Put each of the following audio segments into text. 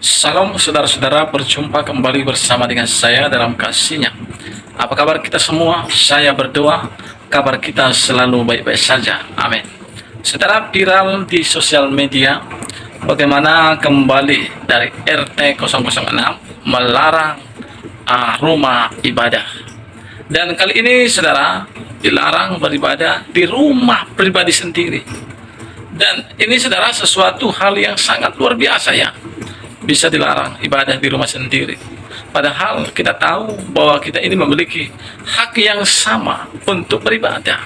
Salam saudara-saudara, berjumpa kembali bersama dengan saya dalam kasihnya. Apa kabar kita semua? Saya berdoa kabar kita selalu baik-baik saja. Amin. Saudara, viral di sosial media bagaimana kembali dari RT 006 melarang rumah ibadah. Dan kali ini saudara dilarang beribadah di rumah pribadi sendiri. Dan ini saudara sesuatu hal yang sangat luar biasa ya. Bisa dilarang ibadah di rumah sendiri. Padahal kita tahu bahwa kita ini memiliki hak yang sama untuk beribadah.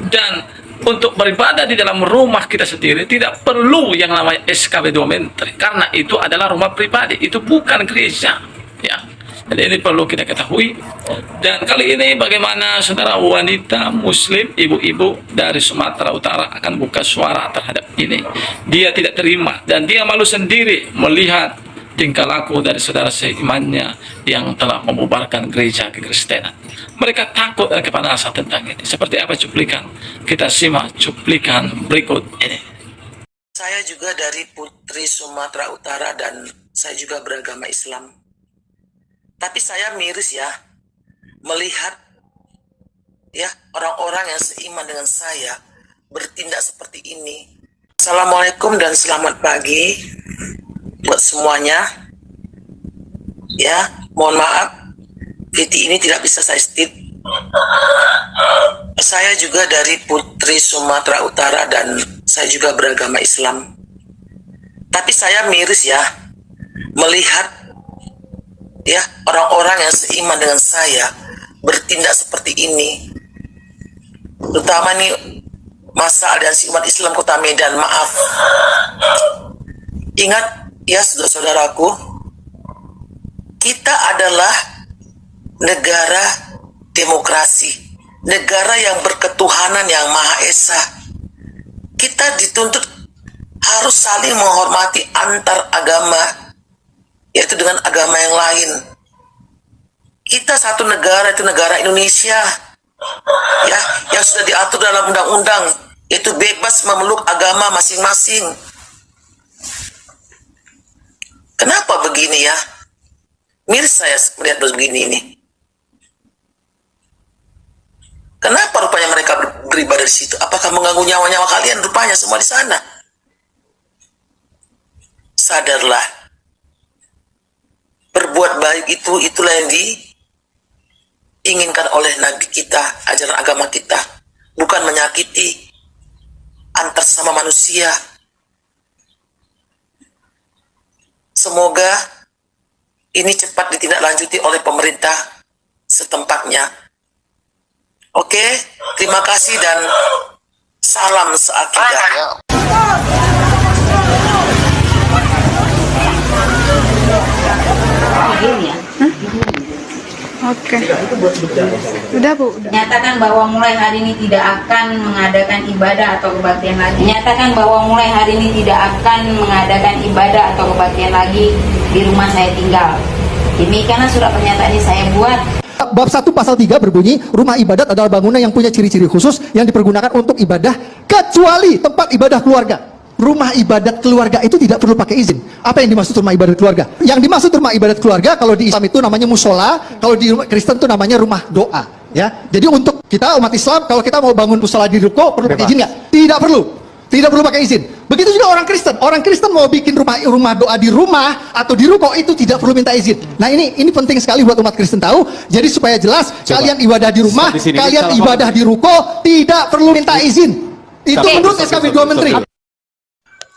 Dan untuk beribadah di dalam rumah kita sendiri tidak perlu yang namanya SKB 2 Menteri. Karena itu adalah rumah pribadi, itu bukan gereja. Ya. Jadi ini perlu kita ketahui. Dan kali ini bagaimana saudara wanita muslim, ibu-ibu dari Sumatera Utara akan buka suara terhadap ini. Dia tidak terima dan dia malu sendiri melihat tingkah laku dari saudara seimannya yang telah membubarkan gereja kekristenan. Mereka takut dan kepanasan tentang ini. Seperti apa cuplikan? Kita simak cuplikan berikut ini. Saya juga dari Putri Sumatera Utara dan saya juga beragama Islam. Tapi saya miris ya melihat ya orang-orang yang seiman dengan saya bertindak seperti ini. Assalamualaikum dan selamat pagi buat semuanya. Ya, mohon maaf video ini tidak bisa saya edit. Saya juga dari Putri Sumatera Utara dan saya juga beragama Islam. Tapi saya miris ya melihat ya orang-orang yang seiman dengan saya bertindak seperti ini, terutama nih masa aliansi umat Islam Kota Medan. Maaf, ingat ya saudara-saudaraku, kita adalah negara demokrasi, negara yang berketuhanan yang Maha Esa. Kita dituntut harus saling menghormati antar agama, yaitu dengan agama yang lain. Kita satu negara, itu negara Indonesia ya, yang sudah diatur dalam undang-undang, yaitu bebas memeluk agama masing-masing. Kenapa begini ya? Miris saya melihat begini ini. Kenapa rupanya mereka beribadah di situ? Apakah mengganggu nyawa-nyawa kalian? Rupanya semua di sana. Sadarlah, berbuat baik itulah yang diinginkan oleh Nabi kita, ajaran agama kita, bukan menyakiti antar sama manusia. Semoga ini cepat ditindaklanjuti oleh pemerintah setempatnya. Oke, terima kasih dan salam seakidah. Oke. Udah Bu. Nyatakan bahwa mulai hari ini tidak akan mengadakan ibadah atau kebaktian lagi. Nyatakan bahwa mulai hari ini tidak akan mengadakan ibadah atau kebaktian lagi di rumah saya tinggal. Demikianlah surat pernyataan ini saya buat. Bab 1 pasal 3 berbunyi, rumah ibadat adalah bangunan yang punya ciri-ciri khusus yang dipergunakan untuk ibadah kecuali tempat ibadah keluarga. Rumah ibadat keluarga itu tidak perlu pakai izin. Apa yang dimaksud rumah ibadat keluarga? Yang dimaksud rumah ibadat keluarga kalau di Islam itu namanya musola, kalau di Kristen itu namanya rumah doa. Ya, jadi untuk kita umat Islam kalau kita mau bangun musola di ruko perlu pakai izin nggak? Tidak perlu. Tidak perlu pakai izin. Begitu juga orang Kristen. Orang Kristen mau bikin rumah doa di rumah atau di ruko itu tidak perlu minta izin. Nah ini penting sekali buat umat Kristen tahu. Jadi supaya jelas, kalian ibadah di rumah, kalian ibadah di ruko tidak perlu minta izin. Itu menurut SKB 2 Menteri.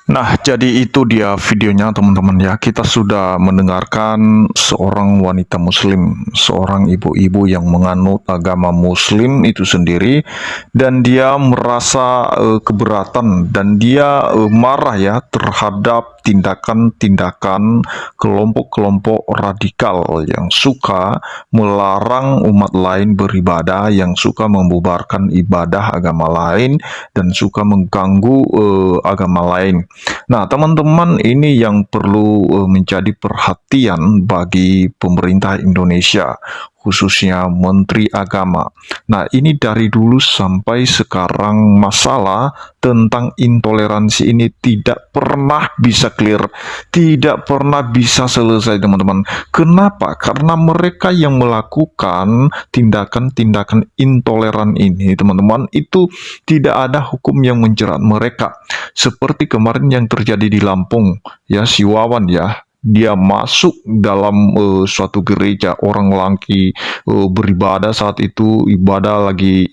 Nah, jadi itu dia videonya teman-teman ya. Kita sudah mendengarkan seorang wanita muslim, seorang ibu-ibu yang menganut agama muslim itu sendiri, dan dia merasa keberatan dan dia marah ya terhadap tindakan-tindakan kelompok-kelompok radikal yang suka melarang umat lain beribadah, yang suka membubarkan ibadah agama lain dan suka mengganggu agama lain. Nah, teman-teman, ini yang perlu menjadi perhatian bagi pemerintah Indonesia, khususnya Menteri Agama. Nah, ini dari dulu sampai sekarang masalah tentang intoleransi ini tidak pernah bisa clear, tidak pernah bisa selesai, teman-teman. Kenapa? Karena mereka yang melakukan tindakan-tindakan intoleran ini, teman-teman, itu tidak ada hukum yang menjerat mereka. Seperti kemarin yang terjadi di Lampung, ya, si Wawan, ya, dia masuk dalam suatu gereja, orang lagi beribadah, saat itu ibadah lagi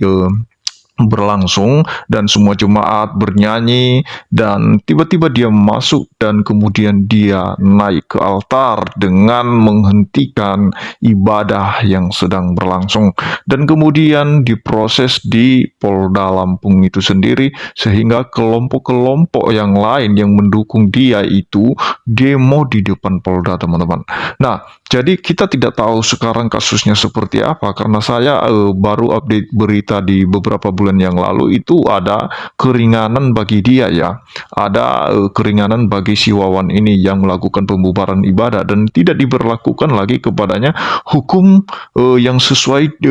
berlangsung dan semua jemaat bernyanyi, dan tiba-tiba dia masuk dan kemudian dia naik ke altar dengan menghentikan ibadah yang sedang berlangsung, dan kemudian diproses di Polda Lampung itu sendiri, sehingga kelompok-kelompok yang lain yang mendukung dia itu demo di depan Polda, teman-teman. Nah, jadi kita tidak tahu sekarang kasusnya seperti apa, karena saya baru update berita di beberapa bulan yang lalu, itu ada keringanan bagi dia, ya. Ada keringanan bagi si Wawan ini yang melakukan pembubaran ibadah, dan tidak diberlakukan lagi kepadanya hukum yang sesuai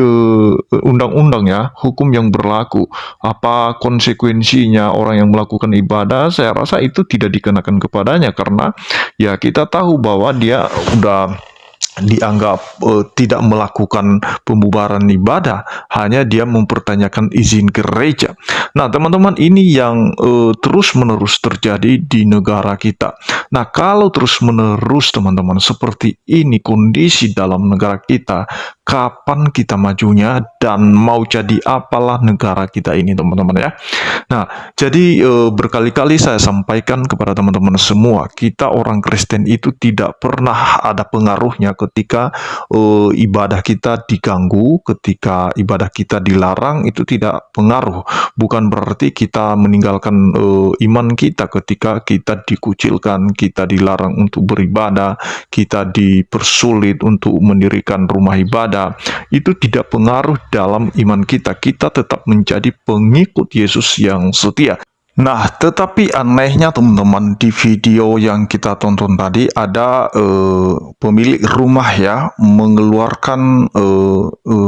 undang-undang, ya, hukum yang berlaku. Apa konsekuensinya orang yang melakukan ibadah? Saya rasa itu tidak dikenakan kepadanya, karena ya kita tahu bahwa dia udah dianggap tidak melakukan pembubaran ibadah, hanya dia mempertanyakan izin gereja. Nah, teman-teman, ini yang terus-menerus terjadi di negara kita. Nah, kalau terus-menerus, teman-teman, seperti ini kondisi dalam negara kita, kapan kita majunya dan mau jadi apalah negara kita ini, teman-teman, ya. Nah, jadi berkali-kali saya sampaikan kepada teman-teman semua, kita orang Kristen itu tidak pernah ada pengaruhnya ketika ibadah kita diganggu, ketika ibadah kita dilarang, itu tidak pengaruh. Bukan berarti kita meninggalkan iman kita ketika kita dikucilkan, kita dilarang untuk beribadah, kita dipersulit untuk mendirikan rumah ibadah. Itu tidak pengaruh dalam iman kita. Kita tetap menjadi pengikut Yesus yang setia. Nah, tetapi anehnya, teman-teman, di video yang kita tonton tadi ada pemilik rumah, ya, mengeluarkan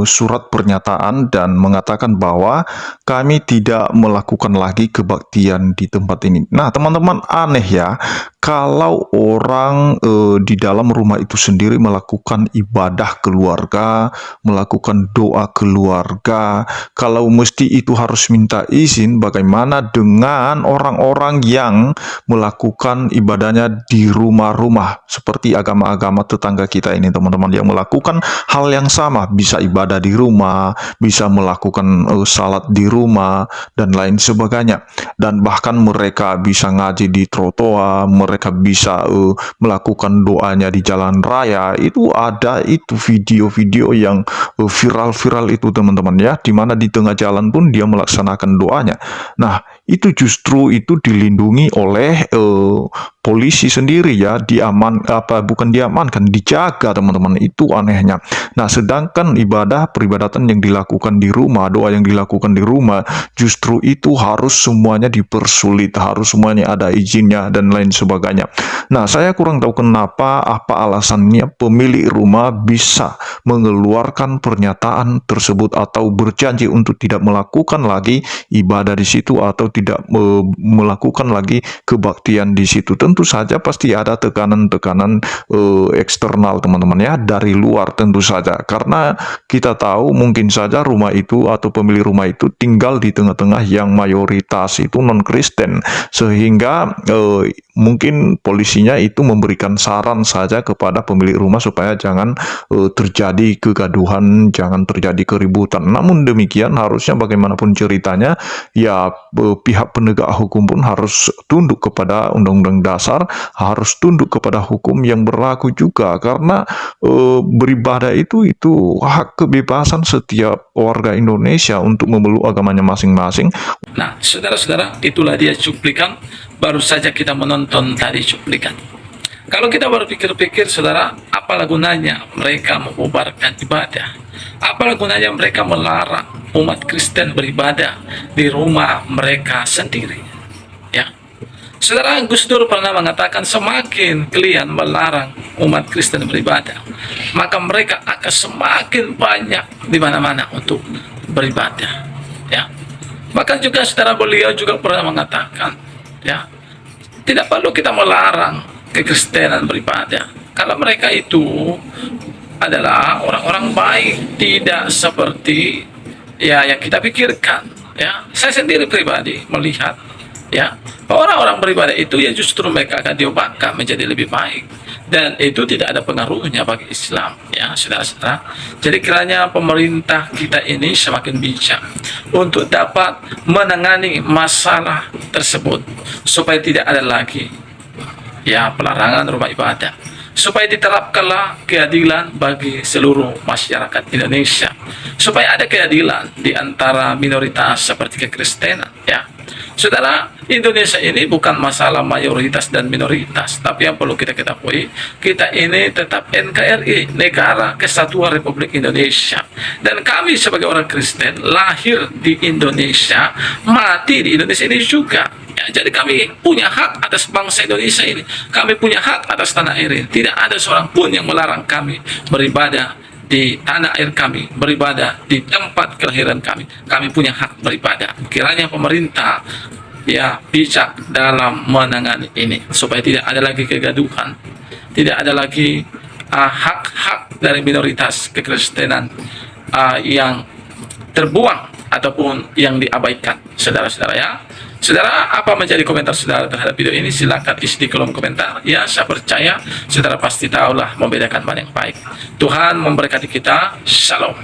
surat pernyataan dan mengatakan bahwa kami tidak melakukan lagi kebaktian di tempat ini. Nah, teman-teman, aneh, ya, kalau orang di dalam rumah itu sendiri melakukan ibadah keluarga, melakukan doa keluarga, kalau mesti itu harus minta izin, bagaimana dengan orang-orang yang melakukan ibadahnya di rumah-rumah, seperti agama-agama tetangga kita ini, teman-teman, yang melakukan hal yang sama, bisa ibadah di rumah, bisa melakukan salat di rumah, dan lain sebagainya. Dan bahkan mereka bisa ngaji di trotoar, mereka bisa melakukan doanya di jalan raya. Itu ada itu video-video yang viral-viral itu, teman-teman, ya, dimana di tengah jalan pun dia melaksanakan doanya. Nah, itu justru itu dilindungi oleh polisi sendiri, ya, bukan diamankan, dijaga, teman-teman. Itu anehnya. Nah, sedangkan ibadah peribadatan yang dilakukan di rumah, doa yang dilakukan di rumah, justru itu harus semuanya dipersulit, harus semuanya ada izinnya dan lain sebagainya. Nah, saya kurang tahu kenapa, apa alasannya pemilik rumah bisa mengeluarkan pernyataan tersebut atau berjanji untuk tidak melakukan lagi ibadah di situ atau tidak melakukan lagi kebaktian di situ. Tentu saja pasti ada tekanan-tekanan eksternal, teman-teman, ya, dari luar, tentu saja, karena kita tahu mungkin saja rumah itu atau pemilik rumah itu tinggal di tengah-tengah yang mayoritas itu non-Kristen, sehingga mungkin polisinya itu memberikan saran saja kepada pemilik rumah supaya jangan terjadi kegaduhan, jangan terjadi keributan. Namun demikian, harusnya bagaimanapun ceritanya, ya, pihak penegak hukum pun harus tunduk kepada undang-undang dasar, harus tunduk kepada hukum yang berlaku juga, karena beribadah itu hak kebebasan setiap warga Indonesia untuk memeluk agamanya masing-masing. Nah, saudara-saudara, itulah dia cuplikan. Baru saja kita menonton tadi cuplikan. Kalau kita berpikir-pikir, saudara, apalah gunanya mereka membubarkan ibadah? Apalah gunanya mereka melarang umat Kristen beribadah di rumah mereka sendiri? Ya, Saudara, Gus Dur pernah mengatakan semakin kalian melarang umat Kristen beribadah, maka mereka akan semakin banyak di mana-mana untuk beribadah. Ya, bahkan juga saudara, beliau juga pernah mengatakan, ya, tidak perlu kita melarang kekristenan beribadah, kalau mereka itu adalah orang-orang baik, tidak seperti ya yang kita pikirkan. Ya, saya sendiri pribadi melihat, ya, orang-orang beribadah itu ya justru mereka akan diubahkan menjadi lebih baik, dan itu tidak ada pengaruhnya bagi Islam, ya saudara-saudara. Jadi kiranya pemerintah kita ini semakin bijak untuk dapat menangani masalah tersebut, supaya tidak ada lagi ya pelarangan rumah ibadah, supaya diterapkanlah keadilan bagi seluruh masyarakat Indonesia, supaya ada keadilan di antara minoritas seperti kekristenan. Ya, saudara, Indonesia ini bukan masalah mayoritas dan minoritas, tapi yang perlu kita ketahui, kita ini tetap NKRI, Negara Kesatuan Republik Indonesia, dan kami sebagai orang Kristen lahir di Indonesia, mati di Indonesia ini juga. Ya, jadi kami punya hak atas bangsa Indonesia ini. Kami punya hak atas tanah air ini. Tidak ada seorang pun yang melarang kami beribadah di tanah air kami, beribadah di tempat kelahiran kami. Kami punya hak beribadah. Kiranya pemerintah ya bijak dalam menangani ini, supaya tidak ada lagi kegaduhan, tidak ada lagi hak-hak dari minoritas kekristenan yang terbuang ataupun yang diabaikan, saudara-saudara ya. Saudara, apa menjadi komentar saudara terhadap video ini? Silakan isi di kolom komentar. Ya, saya percaya saudara pasti tahulah membedakan mana yang baik. Tuhan memberkati kita. Shalom.